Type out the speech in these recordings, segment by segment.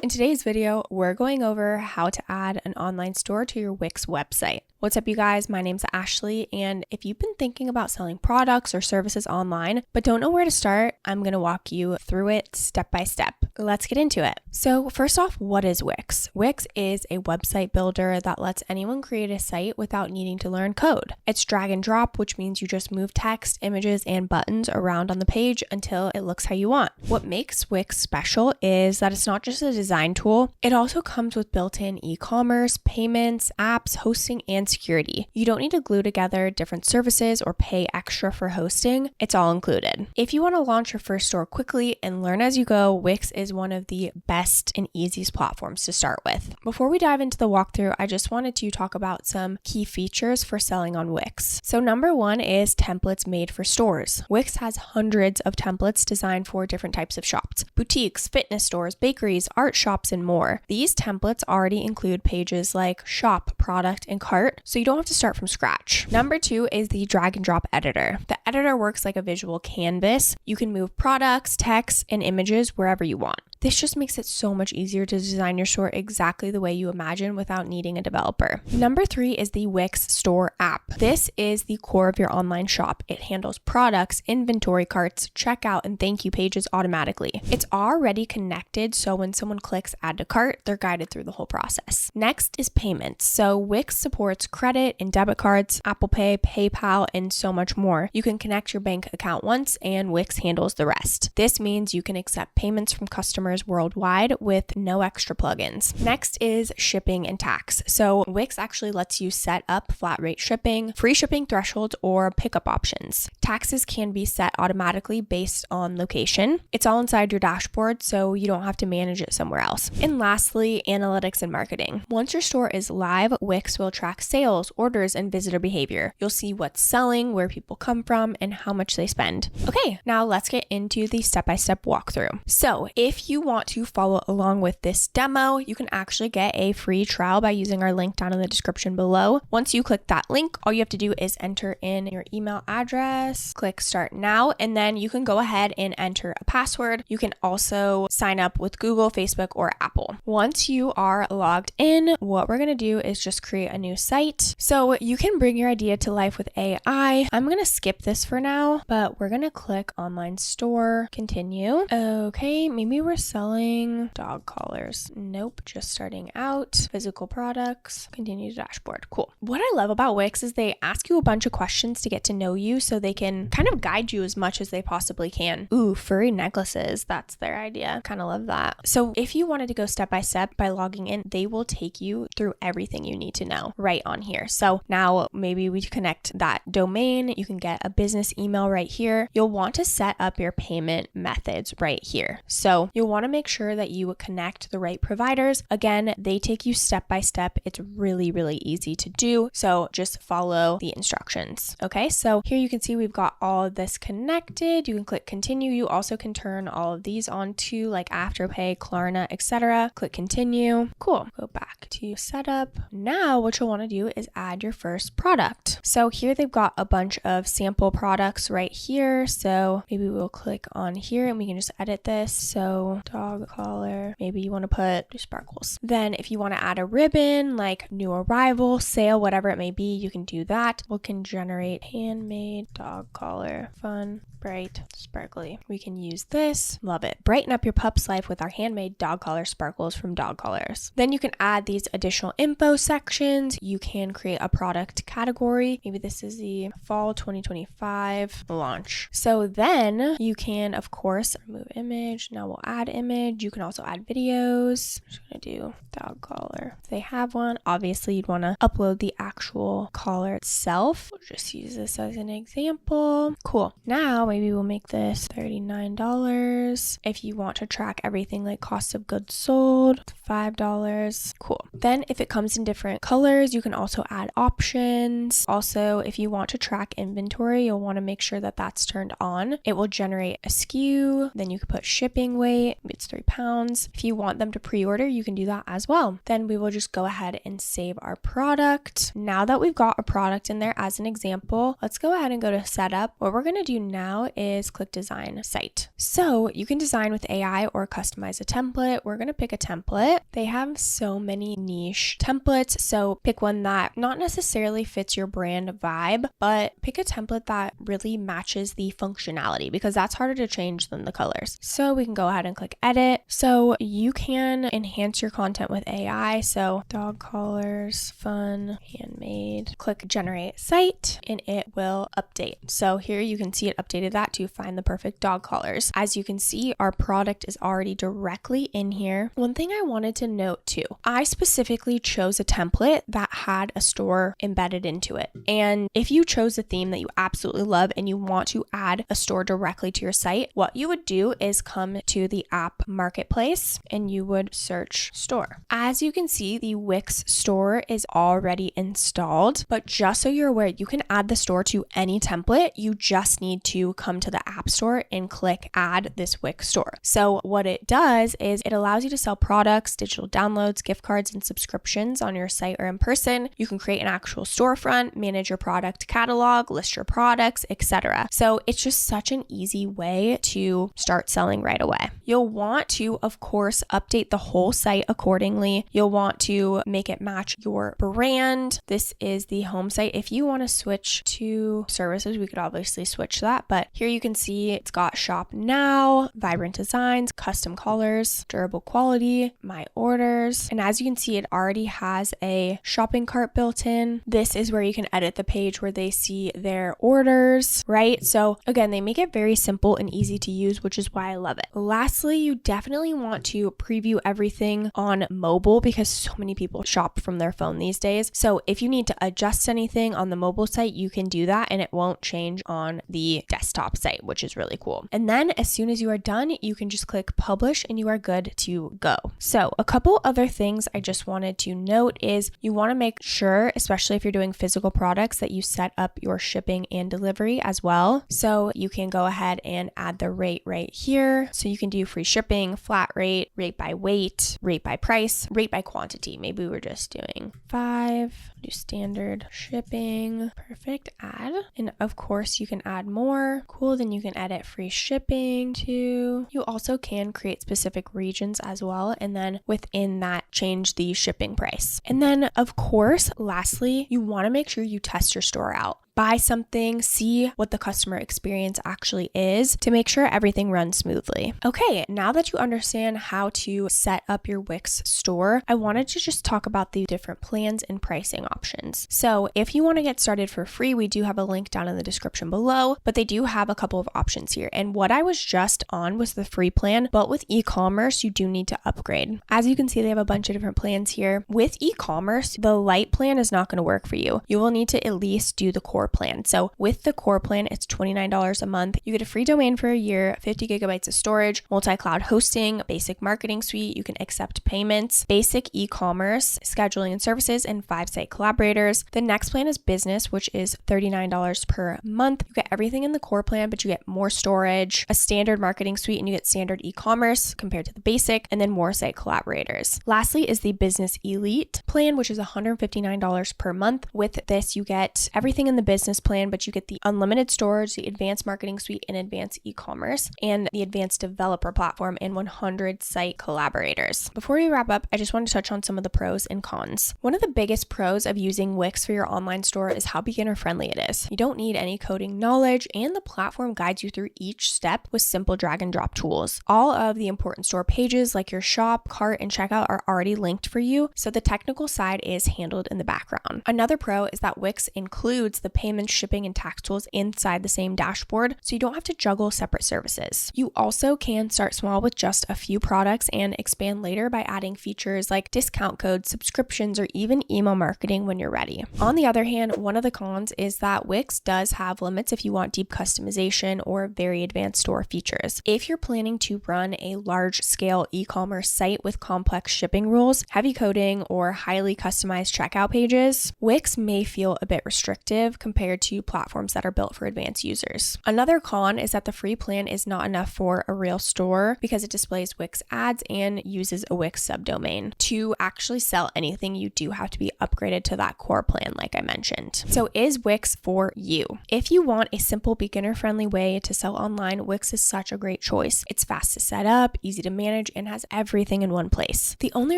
In today's video, we're going over how to add an online store to your Wix website. What's up, you guys? My name's Ashley, and if you've been thinking about selling products or services online but don't know where to start, I'm going to walk you through it step by step. Let's get into it. So first off, what is Wix? Wix is a website builder that lets anyone create a site without needing to learn code. It's drag and drop, which means you just move text, images, and buttons around on the page until it looks how you want. What makes Wix special is that it's not just a design tool, it also comes with built-in e-commerce, payments, apps, hosting, and security. You don't need to glue together different services or pay extra for hosting. It's all included. If you want to launch your first store quickly and learn as you go, Wix is one of the best and easiest platforms to start with. Before we dive into the walkthrough, I just wanted to talk about some key features for selling on Wix. So number one is templates made for stores. Wix has hundreds of templates designed for different types of shops: boutiques, fitness stores, bakeries, art shops, and more. These templates already include pages like shop, product, and cart, so you don't have to start from scratch. Number two is the drag and drop editor. The editor works like a visual canvas. You can move products, text, and images wherever you want. This just makes it so much easier to design your store exactly the way you imagine without needing a developer. Number three is the Wix Store app. This is the core of your online shop. It handles products, inventory carts, checkout, and thank you pages automatically. It's already connected, so when someone clicks add to cart, they're guided through the whole process. Next is payments. So Wix supports credit and debit cards, Apple Pay, PayPal, and so much more. You can connect your bank account once, and Wix handles the rest. This means you can accept payments from customers worldwide with no extra plugins. Next is shipping and tax. So Wix actually lets you set up flat rate shipping, free shipping thresholds, or pickup options. Taxes can be set automatically based on location. It's all inside your dashboard, so you don't have to manage it somewhere else. And lastly, analytics and marketing. Once your store is live, Wix will track sales, orders, and visitor behavior. You'll see what's selling, where people come from, and how much they spend. Okay, now let's get into the step-by-step walkthrough. So if you want to follow along with this demo, you can actually get a free trial by using our link down in the description below. Once you click that link, all you have to do is enter in your email address, click start now, and then you can go ahead and enter a password. You can also sign up with Google, Facebook, or Apple. Once you are logged in, what we're going to do is just create a new site. So you can bring your idea to life with AI. I'm going to skip this for now, but we're going to click online store, continue. Okay, maybe we're selling dog collars. Nope, just starting out. Physical products, continue to dashboard. Cool. What I love about Wix is they ask you a bunch of questions to get to know you so they can kind of guide you as much as they possibly can. Ooh, furry necklaces. That's their idea. Kind of love that. So if you wanted to go step by step by logging in, they will take you through everything you need to know right on here. So now maybe we connect that domain. You can get a business email right here. You'll want to set up your payment methods right here. So you'll want to make sure that you connect the right providers. Again, they take you step by step. It's really, really easy to do. So just follow the instructions. Okay, so here you can see we've got all of this connected. You can click continue. You also can turn all of these on to like Afterpay, Klarna, etc. Click continue. Cool. Go back to setup. Now what you'll want to do is add your first product. So here they've got a bunch of sample products right here. So maybe we'll click on here and we can just edit this. So dog collar, maybe you want to put sparkles. Then if you want to add a ribbon like new arrival, sale, whatever it may be, you can do that. We can generate handmade dog collar, fun, bright, sparkly. We can use this. Love it. Brighten up your pup's life with our handmade dog collar sparkles from Dog Collars. Then you can add these additional info sections. You can create a product category. Maybe this is the fall 2025 launch. So then you can, of course, remove image. Now we'll add image. You can also add videos. I'm just going to do dog collar. If they have one, obviously you'd want to upload the actual collar itself. We'll just use this as an example. Cool. Now maybe we'll make this $39. If you want to track everything like cost of goods sold, $5. Cool. Then if it comes in different colors, you can also add options. Also, if you want to track inventory, you'll want to make sure that that's turned on. It will generate a SKU. Then you could put shipping weight. Maybe it's 3 pounds. If you want them to pre-order, you can do that as well. Then we will just go ahead and save our product. Now that we've got a product in there as an example, let's go ahead and go to setup. What we're going to do now is click design site. So you can design with AI or customize a template. We're going to pick a template. They have so many niche templates. So pick one that not necessarily fits your brand vibe, but pick a template that really matches the functionality, because that's harder to change than the colors. So we can go ahead and click edit. So you can enhance your content with AI. So dog collars, fun, handmade. Click generate site and it will update. So here you can see it updated that to find the perfect dog collars. As you can see, our product is already directly in here. One thing I wanted to note too, I specifically chose a template that had a store embedded into it. And if you chose a theme that you absolutely love and you want to add a store directly to your site, what you would do is come to the app marketplace and you would search store. As you can see, the Wix store is already installed, but just so you're aware, you can add the store to any template. You just need to come to the app store and click add this Wix store. So what it does is it allows you to sell products, digital downloads, gift cards, and subscriptions on your site or in person. You can create an actual storefront, manage your product catalog, list your products, etc. So it's just such an easy way to start selling right away. You'll want to, of course, update the whole site accordingly. You'll want to make it match your brand. This is the home site. If you want to switch to services, we could obviously switch that, but here you can see it's got shop now, vibrant designs, custom colors, durable quality, my orders. And as you can see, it already has a shopping cart built in. This is where you can edit the page where they see their orders, right? So again, they make it very simple and easy to use, which is why I love it. Lastly, you definitely want to preview everything on mobile because so many people shop from their phone these days. So if you need to adjust anything on the mobile site, you can do that and it won't change on the desktop site, which is really cool. And then as soon as you are done, you can just click publish and you are good to go. So a couple other things I just wanted to note is you want to make sure, especially if you're doing physical products, that you set up your shipping and delivery as well. So you can go ahead and add the rate right here. So you can do free shipping, flat rate, rate by weight, rate by price, rate by quantity. Maybe we're just doing 5, do standard shipping. Perfect. Add. And of course you can add more. Cool. Then you can edit free shipping too. You also can create specific regions as well. And then within that, change the shipping price. And then of course, lastly, you want to make sure you test your store out. Buy something, see what the customer experience actually is to make sure everything runs smoothly. Okay, now that you understand how to set up your Wix store, I wanted to just talk about the different plans and pricing options. So if you want to get started for free, we do have a link down in the description below, but they do have a couple of options here. And what I was just on was the free plan, but with e-commerce, you do need to upgrade. As you can see, they have a bunch of different plans here. With e-commerce, the light plan is not going to work for you. You will need to at least do the core plan. So with the core plan, it's $29 a month. You get a free domain for a year, 50 gigabytes of storage, multi-cloud hosting, basic marketing suite. You can accept payments, basic e-commerce, scheduling and services, and 5 site collaborators. The next plan is business, which is $39 per month. You get everything in the core plan, but you get more storage, a standard marketing suite, and you get standard e-commerce compared to the basic, and then more site collaborators. Lastly is the business elite plan, which is $159 per month. With this, you get everything in the business plan, but you get the unlimited storage, the advanced marketing suite, and advanced e-commerce, and the advanced developer platform, and 100 site collaborators. Before we wrap up, I just want to touch on some of the pros and cons. One of the biggest pros of using Wix for your online store is how beginner friendly it is. You don't need any coding knowledge, and the platform guides you through each step with simple drag and drop tools. All of the important store pages like your shop, cart, and checkout are already linked for you, so the technical side is handled in the background. Another pro is that Wix includes the payments, shipping, and tax tools inside the same dashboard, so you don't have to juggle separate services. You also can start small with just a few products and expand later by adding features like discount codes, subscriptions, or even email marketing when you're ready. On the other hand, one of the cons is that Wix does have limits if you want deep customization or very advanced store features. If you're planning to run a large-scale e-commerce site with complex shipping rules, heavy coding, or highly customized checkout pages, Wix may feel a bit restrictive compared to platforms that are built for advanced users. Another con is that the free plan is not enough for a real store because it displays Wix ads and uses a Wix subdomain. To actually sell anything, you do have to be upgraded to that core plan, like I mentioned. So is Wix for you? If you want a simple, beginner-friendly way to sell online, Wix is such a great choice. It's fast to set up, easy to manage, and has everything in one place. The only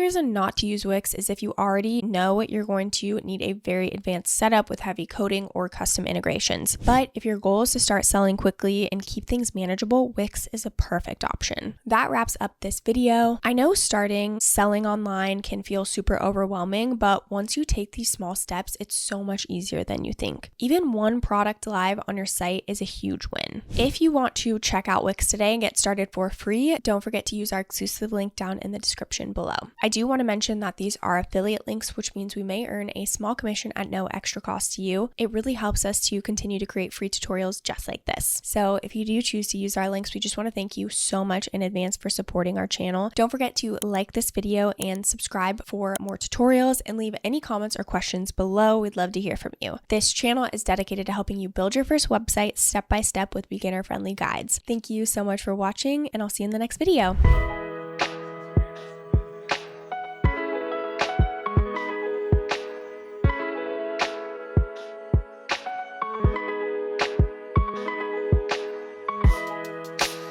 reason not to use Wix is if you already know you're going to need a very advanced setup with heavy coding or custom integrations. But if your goal is to start selling quickly and keep things manageable, Wix is a perfect option. That wraps up this video. I know starting selling online can feel super overwhelming, but once you take these small steps, it's so much easier than you think. Even one product live on your site is a huge win. If you want to check out Wix today and get started for free, don't forget to use our exclusive link down in the description below. I do want to mention that these are affiliate links, which means we may earn a small commission at no extra cost to you. It really helps us to continue to create free tutorials just like this. So if you do choose to use our links, we just want to thank you so much in advance for supporting our channel. Don't forget to like this video and subscribe for more tutorials, and leave any comments or questions below. We'd love to hear from you. This channel is dedicated to helping you build your first website step by step with beginner-friendly guides. Thank you so much for watching, and I'll see you in the next video.